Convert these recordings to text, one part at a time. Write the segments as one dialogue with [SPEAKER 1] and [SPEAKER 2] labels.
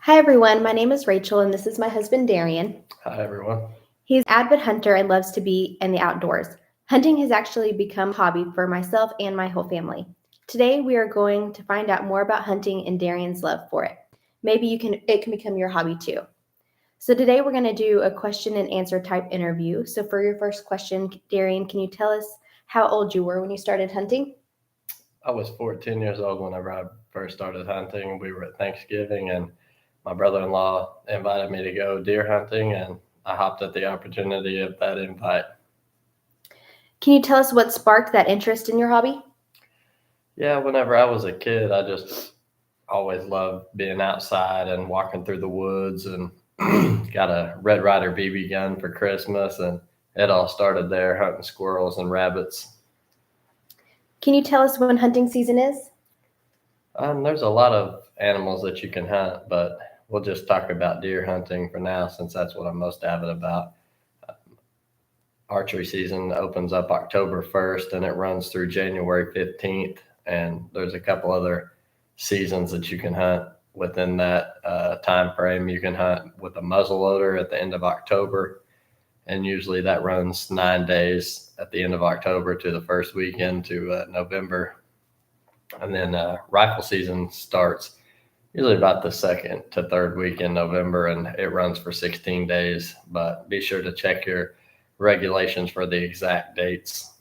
[SPEAKER 1] Hi everyone, my name is Rachel and this is my husband Darian.
[SPEAKER 2] Hi, everyone.
[SPEAKER 1] He's an avid hunter and loves to be in the outdoors. Hunting has actually become a hobby for myself and my whole family. Today we are going to find out more about hunting and Darian's love for it. Maybe it can become your hobby too. So today we're going to do a question and answer type interview. So for your first question, Darian, can you tell us how old you were when you started hunting?
[SPEAKER 2] I was 14 years old whenever I first started hunting. We were at Thanksgiving, and my brother-in-law invited me to go deer hunting, and I hopped at the opportunity of that invite.
[SPEAKER 1] Can you tell us what sparked that interest in your hobby?
[SPEAKER 2] Yeah, whenever I was a kid, I just always loved being outside and walking through the woods, and got a Red Ryder BB gun for Christmas, and it all started there, hunting squirrels and rabbits.
[SPEAKER 1] Can you tell us when hunting season is?
[SPEAKER 2] There's a lot of animals that you can hunt, but we'll just talk about deer hunting for now since that's what I'm most avid about. Archery season opens up October 1st and it runs through January 15th. And there's a couple other seasons that you can hunt within that time frame. You can hunt with a muzzleloader at the end of October, and usually that runs 9 days at the end of October to the first weekend to November. And then rifle season starts usually about the second to third week in November, and it runs for 16 days. But be sure to check your regulations for the exact dates.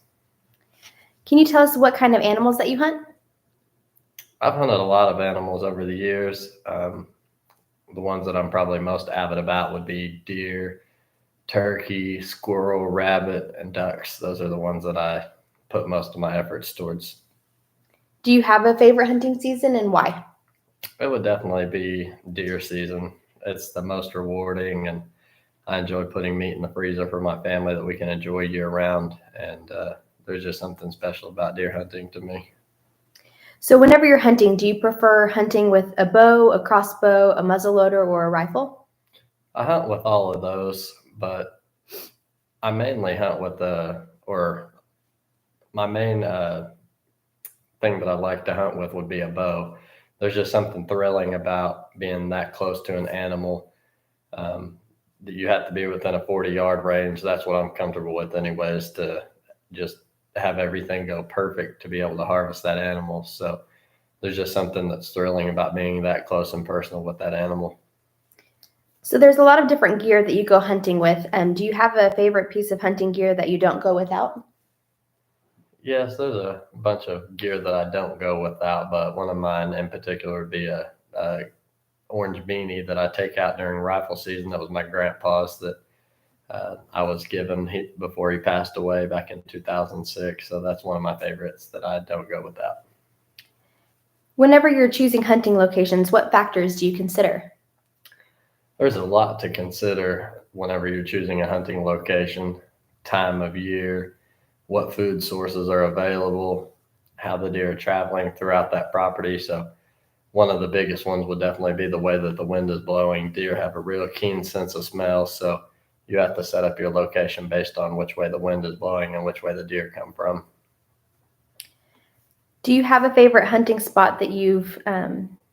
[SPEAKER 1] Can you tell us what kind of animals that you hunt?
[SPEAKER 2] I've hunted a lot of animals over the years. The ones that I'm probably most avid about would be deer, turkey, squirrel, rabbit, and ducks. Those are the ones that I put most of my efforts towards.
[SPEAKER 1] Do you have a favorite hunting season and why?
[SPEAKER 2] It would definitely be deer season. It's the most rewarding, and I enjoy putting meat in the freezer for my family that we can enjoy year round. And there's just something special about deer hunting to me.
[SPEAKER 1] So whenever you're hunting, do you prefer hunting with a bow, a crossbow, a muzzleloader, or a rifle?
[SPEAKER 2] I hunt with all of those, but I mainly hunt with my main thing that I like to hunt with would be a bow. There's just something thrilling about being that close to an animal. That you have to be within a 40-yard range. That's what I'm comfortable with, anyways, to just have everything go perfect to be able to harvest that animal. So there's just something that's thrilling about being that close and personal with that animal.
[SPEAKER 1] So there's a lot of different gear that you go hunting with. Do you have a favorite piece of hunting gear that you don't go without?
[SPEAKER 2] Yes, there's a bunch of gear that I don't go without, but one of mine in particular would be a orange beanie that I take out during rifle season. That was my grandpa's that I was given before he passed away back in 2006. So that's one of my favorites that I don't go without.
[SPEAKER 1] Whenever you're choosing hunting locations, what factors do you consider?
[SPEAKER 2] There's a lot to consider whenever you're choosing a hunting location: time of year, what food sources are available, how the deer are traveling throughout that property. So one of the biggest ones would definitely be the way that the wind is blowing. Deer have a real keen sense of smell, so you have to set up your location based on which way the wind is blowing and which way the deer come from.
[SPEAKER 1] Do you have a favorite hunting spot that you've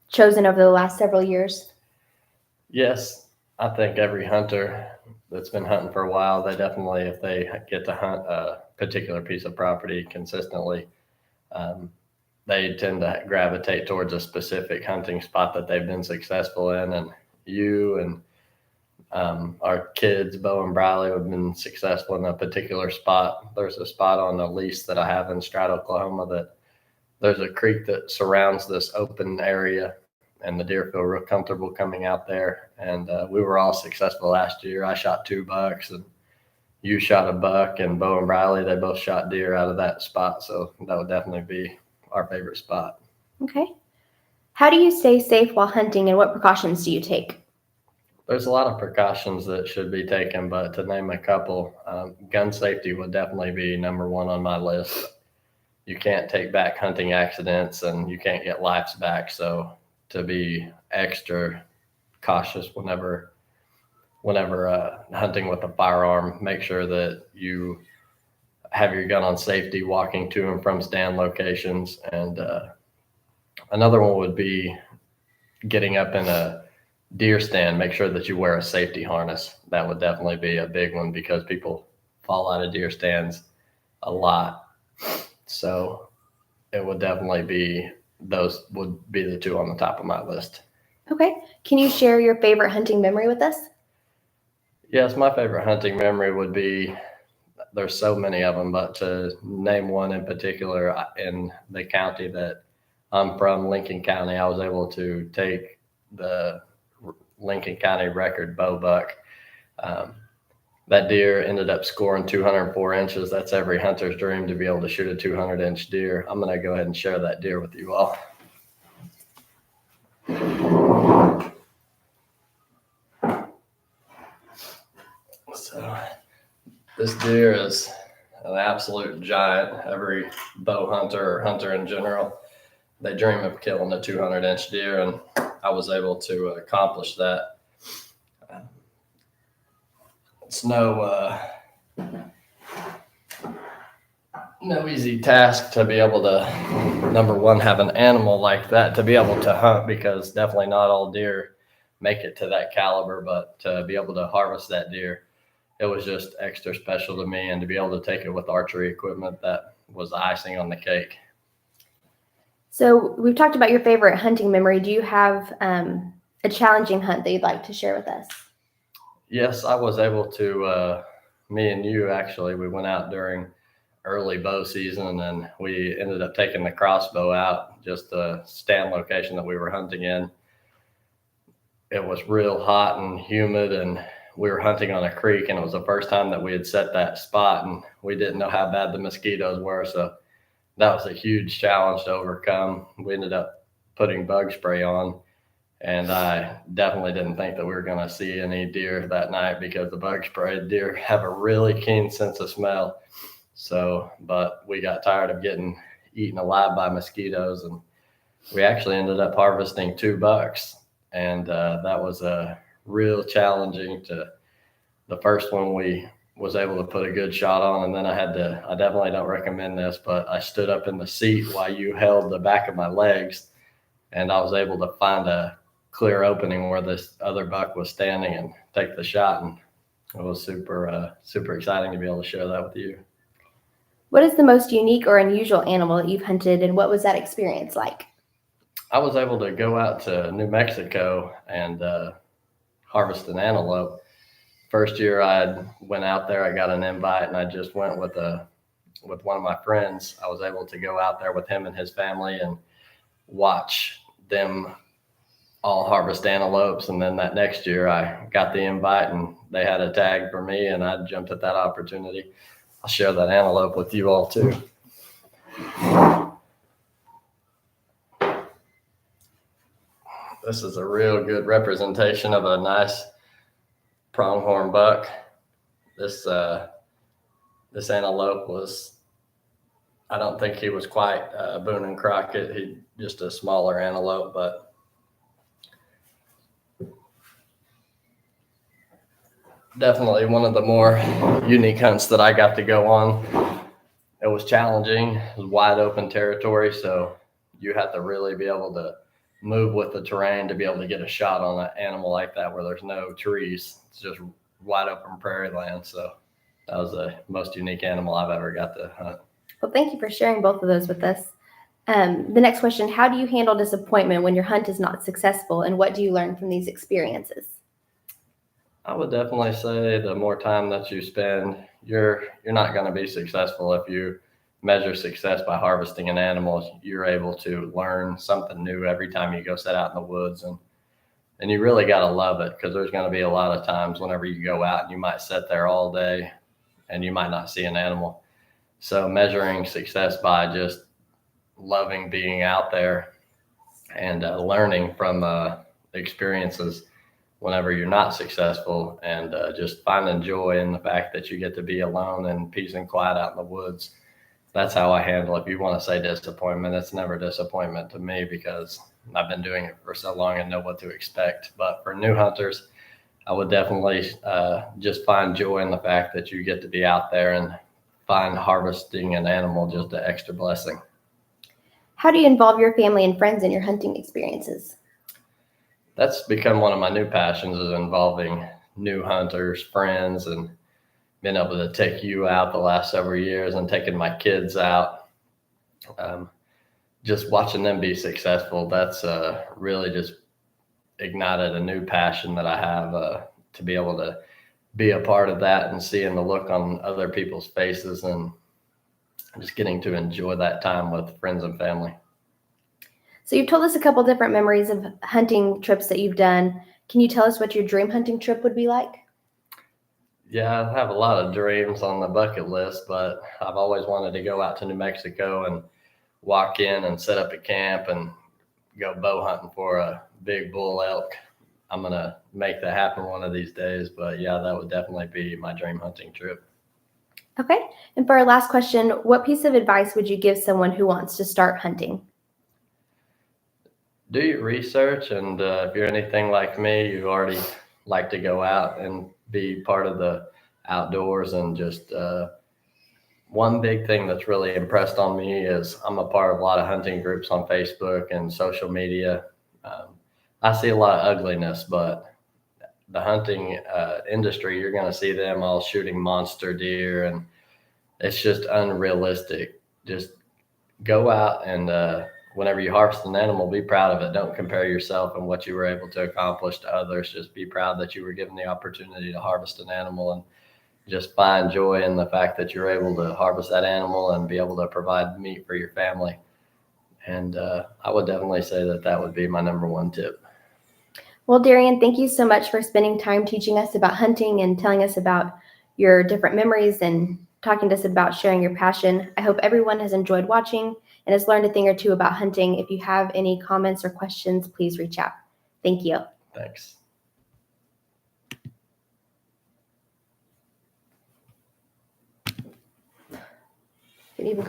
[SPEAKER 1] chosen over the last several years?
[SPEAKER 2] Yes, I think every hunter that's been hunting for a while, they definitely, if they get to hunt a particular piece of property consistently, um, they tend to gravitate towards a specific hunting spot that they've been successful in. And you and our kids, Bo and Briley, have been successful in a particular spot. There's a spot on a lease that I have in Stroud, Oklahoma, that there's a creek that surrounds this open area, and the deer feel real comfortable coming out there. And we were all successful last year. I shot 2 bucks, and you shot a buck, and Bo and Briley, they both shot deer out of that spot. So that would definitely be our favorite spot.
[SPEAKER 1] Okay. How do you stay safe while hunting and what precautions do you take?
[SPEAKER 2] There's a lot of precautions that should be taken, but to name a couple, gun safety would definitely be number one on my list. You can't take back hunting accidents, and you can't get lives back. So to be extra cautious whenever hunting with a firearm, make sure that you have your gun on safety walking to and from stand locations. And another one would be getting up in a deer stand, make sure that you wear a safety harness. That would definitely be a big one because people fall out of deer stands a lot. So it would definitely be, those would be the two on the top of my list.
[SPEAKER 1] Okay. Can you share your favorite hunting memory with us?
[SPEAKER 2] Yes, my favorite hunting memory would be, there's so many of them, but to name one in particular, in the county that I'm from, Lincoln County, I was able to take the Lincoln County record bow buck. Um, that deer ended up scoring 204 inches. That's every hunter's dream, to be able to shoot a 200-inch deer. I'm going to go ahead and share that deer with you all. So this deer is an absolute giant. Every bow hunter or hunter in general, they dream of killing a 200-inch deer, and I was able to accomplish that. It's no easy task to be able to, number one, have an animal like that to be able to hunt, because definitely not all deer make it to that caliber, but to be able to harvest that deer, it was just extra special to me. And to be able to take it with archery equipment, that was the icing on the cake.
[SPEAKER 1] So we've talked about your favorite hunting memory. Do you have a challenging hunt that you'd like to share with us?
[SPEAKER 2] Yes, I was able to, me and you actually, we went out during early bow season, and we ended up taking the crossbow out, just the stand location that we were hunting in. It was real hot and humid, and we were hunting on a creek, and it was the first time that we had set that spot, and we didn't know how bad the mosquitoes were. So that was a huge challenge to overcome. We ended up putting bug spray on, and I definitely didn't think that we were going to see any deer that night, because the bug spray, deer have a really keen sense of smell. So, but we got tired of getting eaten alive by mosquitoes, and we actually ended up harvesting 2 bucks. And that was real challenging. To the first one, we was able to put a good shot on, and then I definitely don't recommend this, but I stood up in the seat while you held the back of my legs, and I was able to find a clear opening where this other buck was standing and take the shot. And it was super exciting to be able to share that with you.
[SPEAKER 1] What is the most unique or unusual animal that you've hunted, and what was that experience like?
[SPEAKER 2] I was able to go out to New Mexico and harvest an antelope. First year I went out there, I got an invite, and I just went with one of my friends. I was able to go out there with him and his family and watch them all harvest antelopes. And then that next year I got the invite, and they had a tag for me, and I jumped at that opportunity. I'll share that antelope with you all too. This is a real good representation of a nice pronghorn buck. This antelope was, I don't think he was quite Boone and Crockett. He just a smaller antelope, but definitely one of the more unique hunts that I got to go on. It was challenging. It was wide open territory, so you had to really be able to move with the terrain to be able to get a shot on an animal like that where there's no trees. It's just wide open prairie land. So that was the most unique animal I've ever got to hunt.
[SPEAKER 1] Well, thank you for sharing both of those with us. The next question, how do you handle disappointment when your hunt is not successful, and what do you learn from these experiences?
[SPEAKER 2] I would definitely say the more time that you spend, you're not going to be successful. If you measure success by harvesting an animal, you're able to learn something new every time you go set out in the woods, and you really got to love it, because there's going to be a lot of times whenever you go out and you might sit there all day and you might not see an animal. So measuring success by just loving being out there and learning from experiences whenever you're not successful, and just finding joy in the fact that you get to be alone and peace and quiet out in the woods. That's how I handle it. If you want to say disappointment, it's never disappointment to me, because I've been doing it for so long and know what to expect. But for new hunters, I would definitely just find joy in the fact that you get to be out there and find harvesting an animal just an extra blessing.
[SPEAKER 1] How do you involve your family and friends in your hunting experiences?
[SPEAKER 2] That's become one of my new passions, is involving new hunters, friends, and been able to take you out the last several years and taking my kids out. Um, just watching them be successful, that's really just ignited a new passion that I have, to be able to be a part of that and seeing the look on other people's faces and just getting to enjoy that time with friends and family.
[SPEAKER 1] So you've told us a couple different memories of hunting trips that you've done. Can you tell us what your dream hunting trip would be like?
[SPEAKER 2] Yeah, I have a lot of dreams on the bucket list, but I've always wanted to go out to New Mexico and walk in and set up a camp and go bow hunting for a big bull elk. I'm going to make that happen one of these days, but yeah, that would definitely be my dream hunting trip.
[SPEAKER 1] Okay. And for our last question, what piece of advice would you give someone who wants to start hunting?
[SPEAKER 2] Do your research, and if you're anything like me, you already like to go out and be part of the outdoors. And just one big thing that's really impressed on me is I'm a part of a lot of hunting groups on Facebook and social media. Um, I see a lot of ugliness, but the hunting industry, you're going to see them all shooting monster deer, and it's just unrealistic. Just go out and whenever you harvest an animal, be proud of it. Don't compare yourself and what you were able to accomplish to others. Just be proud that you were given the opportunity to harvest an animal, and just find joy in the fact that you're able to harvest that animal and be able to provide meat for your family. And I would definitely say that that would be my number one tip.
[SPEAKER 1] Well, Darian, thank you so much for spending time teaching us about hunting and telling us about your different memories and talking to us about sharing your passion. I hope everyone has enjoyed watching and has learned a thing or two about hunting. If you have any comments or questions, please reach out. Thank you.
[SPEAKER 2] Thanks.
[SPEAKER 1] Could even